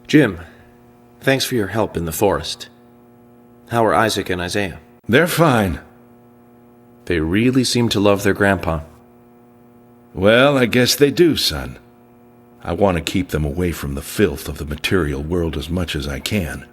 Jim, thanks for your help in the forest. How are Isaac and Isaiah? They're fine. They really seem to love their grandpa. Well, I guess they do, son. I want to keep them away from the filth of the material world as much as I can.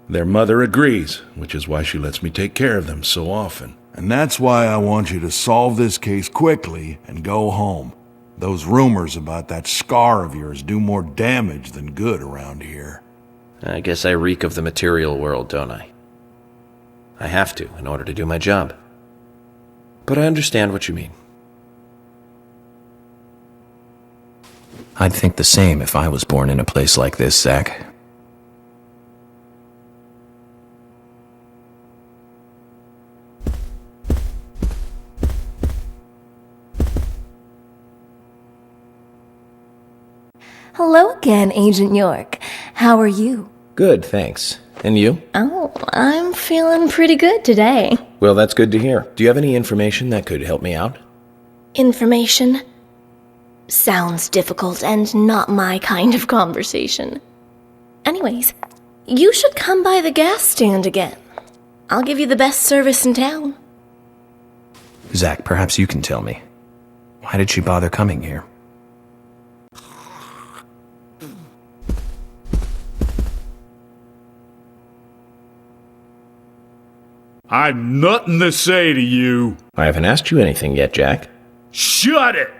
Their mother agrees, which is why she lets me take care of them so often. And that's why I want you to solve this case quickly and go home. Those rumors about that scar of yours do more damage than good around here. I guess I reek of the material world, don't I? I have to, in order to do my job. But I understand what you mean. I'd think the same if I was born in a place like this, Zach. Hello again, Agent York. How are you? Good, thanks. And you? Oh, I'm feeling pretty good today. Well, that's good to hear. Do you have any information that could help me out? Information? Sounds difficult and not my kind of conversation. Anyways, you should come by the gas stand again. I'll give you the best service in town. Zach, perhaps you can tell me. Why did she bother coming here? I've nothing to say to you. I haven't asked you anything yet, Jack. Shut it!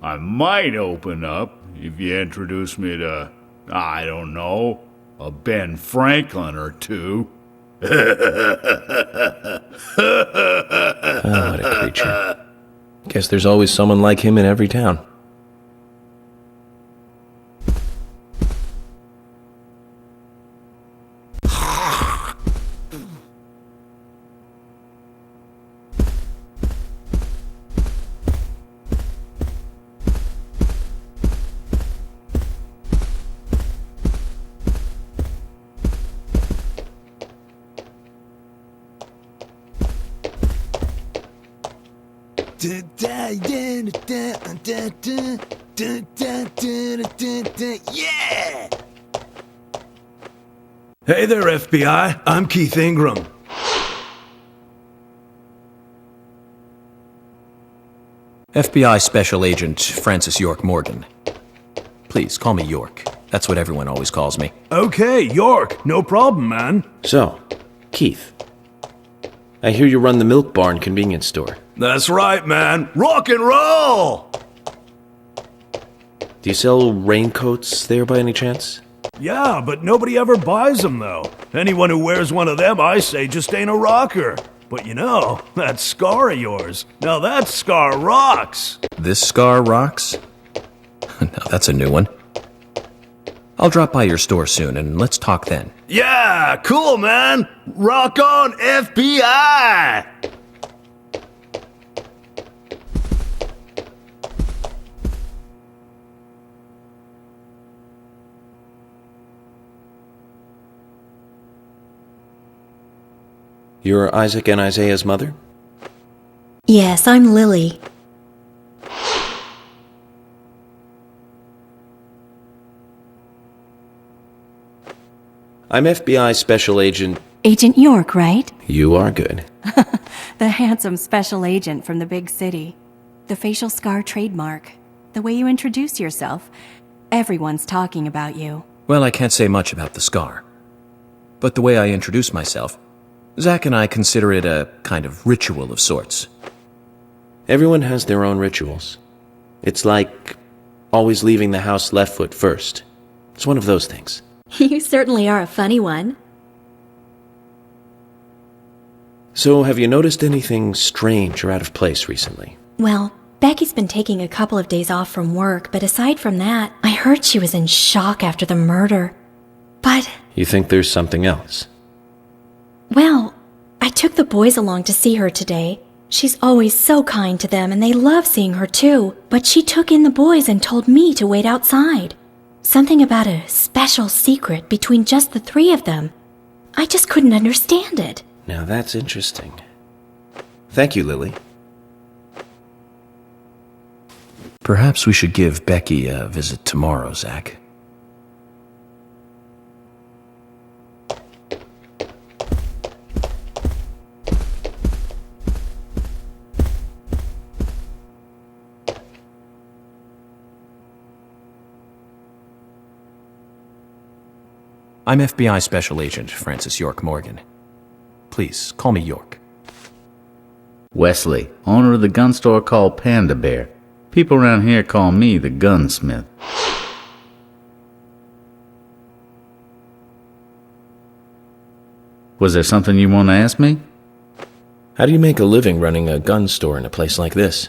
I might open up if you introduce me to, I don't know, a Ben Franklin or two. Oh, what a creature. Guess there's always someone like him in every town. Yeah! Hey there, FBI. I'm Keith Ingram. FBI Special Agent Francis York Morgan. Please, call me York. That's what everyone always calls me. Okay, York. No problem, man. So, Keith, I hear you run the Milk Barn convenience store. That's right, man. Rock and roll! Do you sell raincoats there by any chance? Yeah, but nobody ever buys them, though. Anyone who wears one of them, I say, just ain't a rocker. But you know, that scar of yours, now that scar rocks! This scar rocks? Now that's a new one. I'll drop by your store soon, and let's talk then. Yeah, cool, man! Rock on, FBI! You're Isaac and Isaiah's mother? Yes, I'm Lily. I'm FBI Special Agent... Agent York, right? You are good. The handsome special agent from the big city. The facial scar trademark. The way you introduce yourself. Everyone's talking about you. Well, I can't say much about the scar. But the way I introduce myself, Zach and I consider it a kind of ritual of sorts. Everyone has their own rituals. It's like always leaving the house left foot first. It's one of those things. You certainly are a funny one. So, have you noticed anything strange or out of place recently? Well, Becky's been taking a couple of days off from work, but aside from that, I heard she was in shock after the murder. But... You think there's something else? Well, I took the boys along to see her today. She's always so kind to them, and they love seeing her too. But she took in the boys and told me to wait outside. Something about a special secret between just the three of them. I just couldn't understand it. Now that's interesting. Thank you, Lily. Perhaps we should give Becky a visit tomorrow, Zach. I'm FBI Special Agent Francis York Morgan. Please, call me York. Wesley, owner of the gun store called Panda Bear. People around here call me the gunsmith. Was there something you want to ask me? How do you make a living running a gun store in a place like this?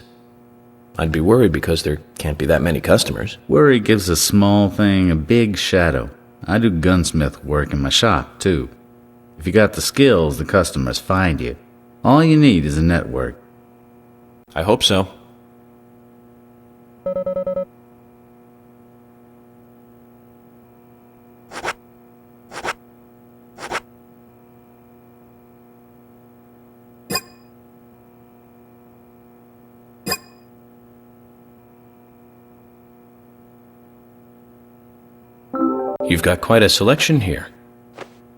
I'd be worried because there can't be that many customers. Worry gives a small thing a big shadow. I do gunsmith work in my shop, too. If you got the skills, the customers find you. All you need is a network. I hope so. You've got quite a selection here.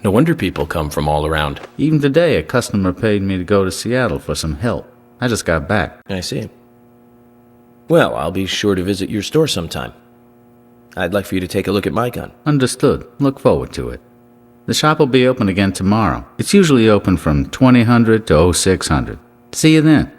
No wonder people come from all around. Even today, a customer paid me to go to Seattle for some help. I just got back. I see. Well, I'll be sure to visit your store sometime. I'd like for you to take a look at my gun. Understood. Look forward to it. The shop will be open again tomorrow. It's usually open from 2000 to 0600. See you then.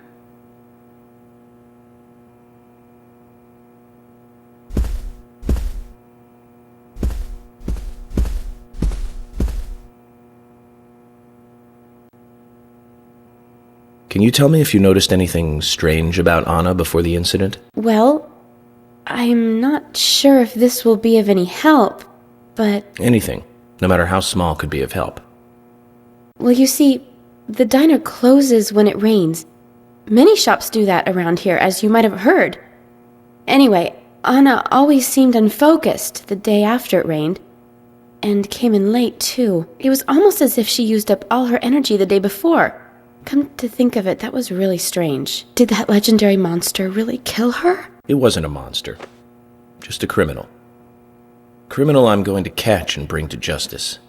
Can you tell me if you noticed anything strange about Anna before the incident? Well, I'm not sure if this will be of any help, but... Anything, no matter how small, could be of help. Well, you see, the diner closes when it rains. Many shops do that around here, as you might have heard. Anyway, Anna always seemed unfocused the day after it rained. And came in late, too. It was almost as if she used up all her energy the day before. Come to think of it, that was really strange. Did that legendary monster really kill her? It wasn't a monster. Just a criminal. Criminal I'm going to catch and bring to justice.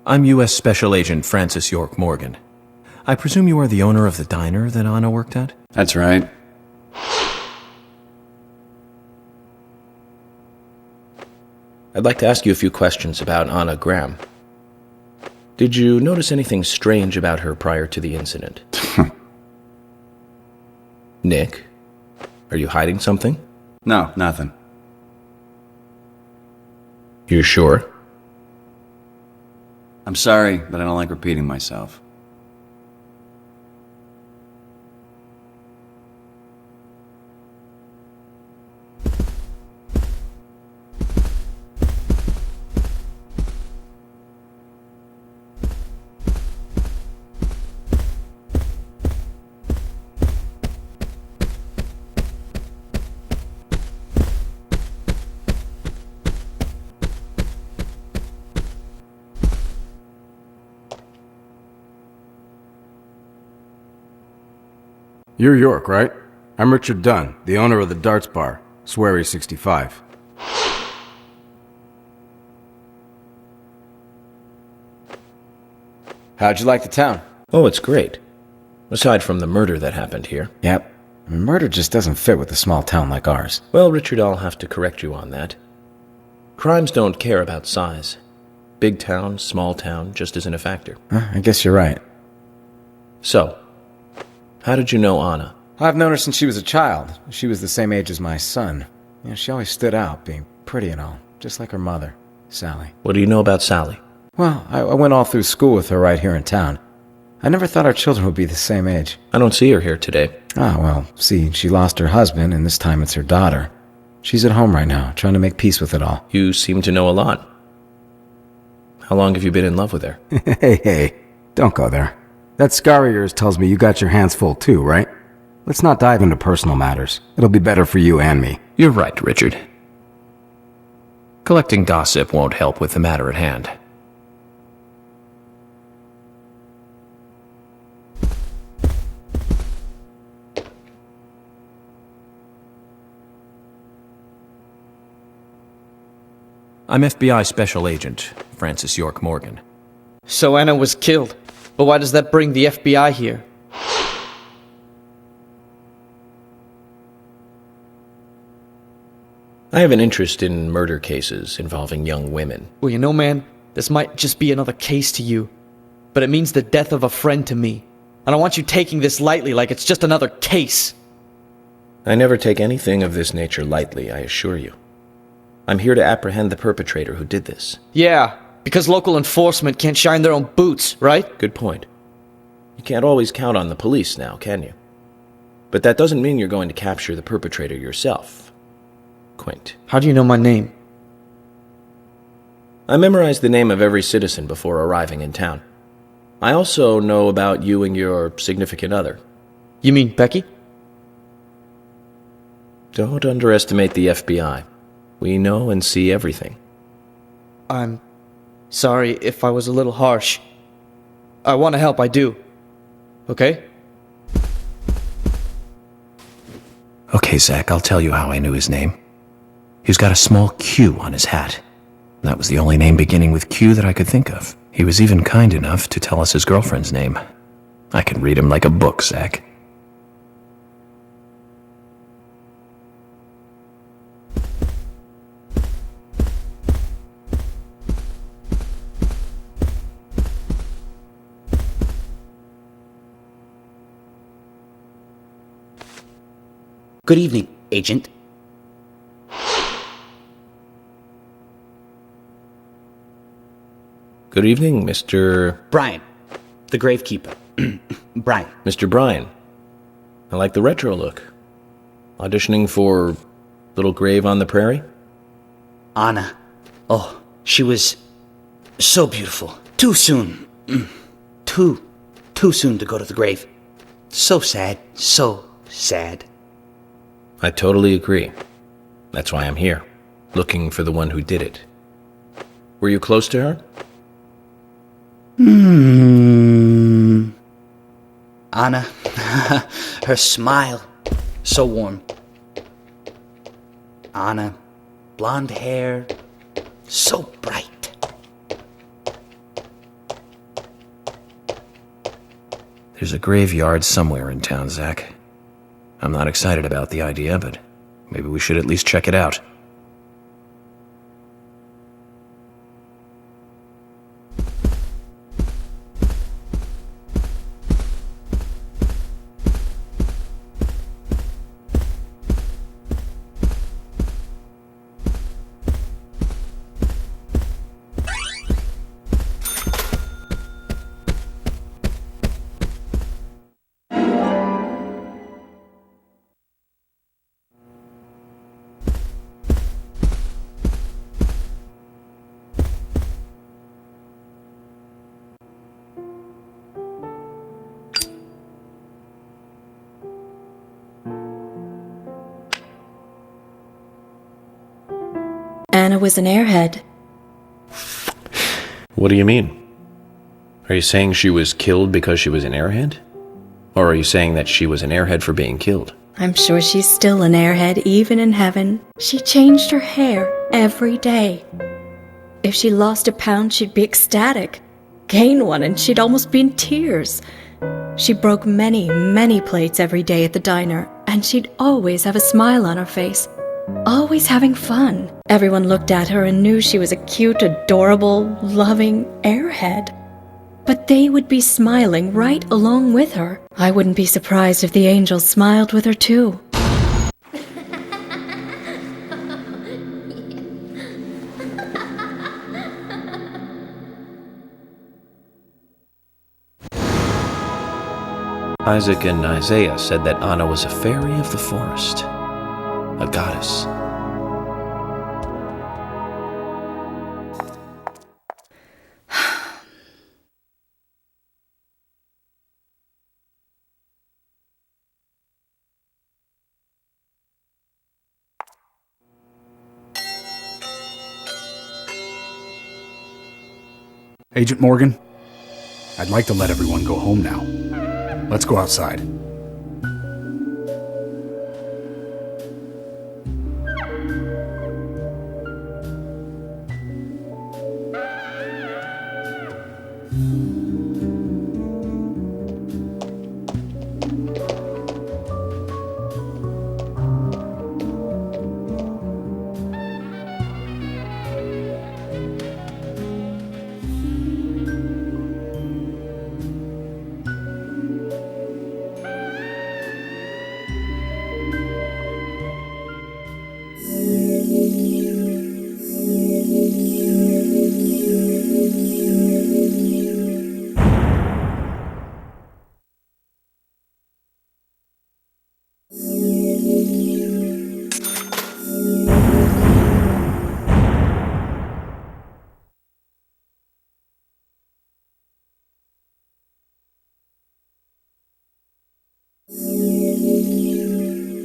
I'm U.S. Special Agent Francis York Morgan. I presume you are the owner of the diner that Anna worked at? That's right. I'd like to ask you a few questions about Anna Graham. Did you notice anything strange about her prior to the incident? Nick, are you hiding something? No, nothing. You're sure? I'm sorry, but I don't like repeating myself. You're York, right? I'm Richard Dunn, the owner of the darts bar, Swery 65. How'd you like the town? Oh, it's great. Aside from the murder that happened here. Yep. I mean, murder just doesn't fit with a small town like ours. Well, Richard, I'll have to correct you on that. Crimes don't care about size. Big town, small town, just isn't a factor. I guess you're right. So, how did you know Anna? I've known her since she was a child. She was the same age as my son. You know, she always stood out, being pretty and all, just like her mother, Sally. What do you know about Sally? Well, I went all through school with her right here in town. I never thought our children would be the same age. I don't see her here today. Ah, well, see, she lost her husband, and this time it's her daughter. She's at home right now, trying to make peace with it all. You seem to know a lot. How long have you been in love with her? Hey, don't go there. That scar of yours tells me you got your hands full too, right? Let's not dive into personal matters. It'll be better for you and me. You're right, Richard. Collecting gossip won't help with the matter at hand. I'm FBI Special Agent Francis York Morgan. So Anna was killed. But why does that bring the FBI here? I have an interest in murder cases involving young women. Well, you know, man, this might just be another case to you. But it means the death of a friend to me. I don't want you taking this lightly like it's just another case. I never take anything of this nature lightly, I assure you. I'm here to apprehend the perpetrator who did this. Yeah, because local enforcement can't shine their own boots, right? Good point. You can't always count on the police now, can you? But that doesn't mean you're going to capture the perpetrator yourself. Quaint. How do you know my name? I memorized the name of every citizen before arriving in town. I also know about you and your significant other. You mean Becky? Don't underestimate the FBI. We know and see everything. I'm sorry if I was a little harsh. I want to help, I do. Okay? Okay, Zach, I'll tell you how I knew his name. He's got a small Q on his hat. That was the only name beginning with Q that I could think of. He was even kind enough to tell us his girlfriend's name. I can read him like a book, Zach. Good evening, Agent. Good evening, Mr. Brian, the gravekeeper. Brian. Mr. Brian. I like the retro look. Auditioning for Little Grave on the Prairie? Anna. Oh, she was so beautiful. Too soon. Too soon to go to the grave. So sad. So sad. I totally agree. That's why I'm here, looking for the one who did it. Were you close to her? Anna, her smile, so warm. Anna, blonde hair, so bright. There's a graveyard somewhere in town, Zach. I'm not excited about the idea, but maybe we should at least check it out. Anna was an airhead. What do you mean? Are you saying she was killed because she was an airhead? Or are you saying that she was an airhead for being killed? I'm sure she's still an airhead even in heaven. She changed her hair every day. If she lost a pound, she'd be ecstatic. Gain one and she'd almost be in tears. She broke many, many plates every day at the diner, and she'd always have a smile on her face. Always having fun. Everyone looked at her and knew she was a cute, adorable, loving airhead. But they would be smiling right along with her. I wouldn't be surprised if the angels smiled with her too. Isaac and Isaiah said that Anna was a fairy of the forest, a goddess. Agent Morgan, I'd like to let everyone go home now. Let's go outside.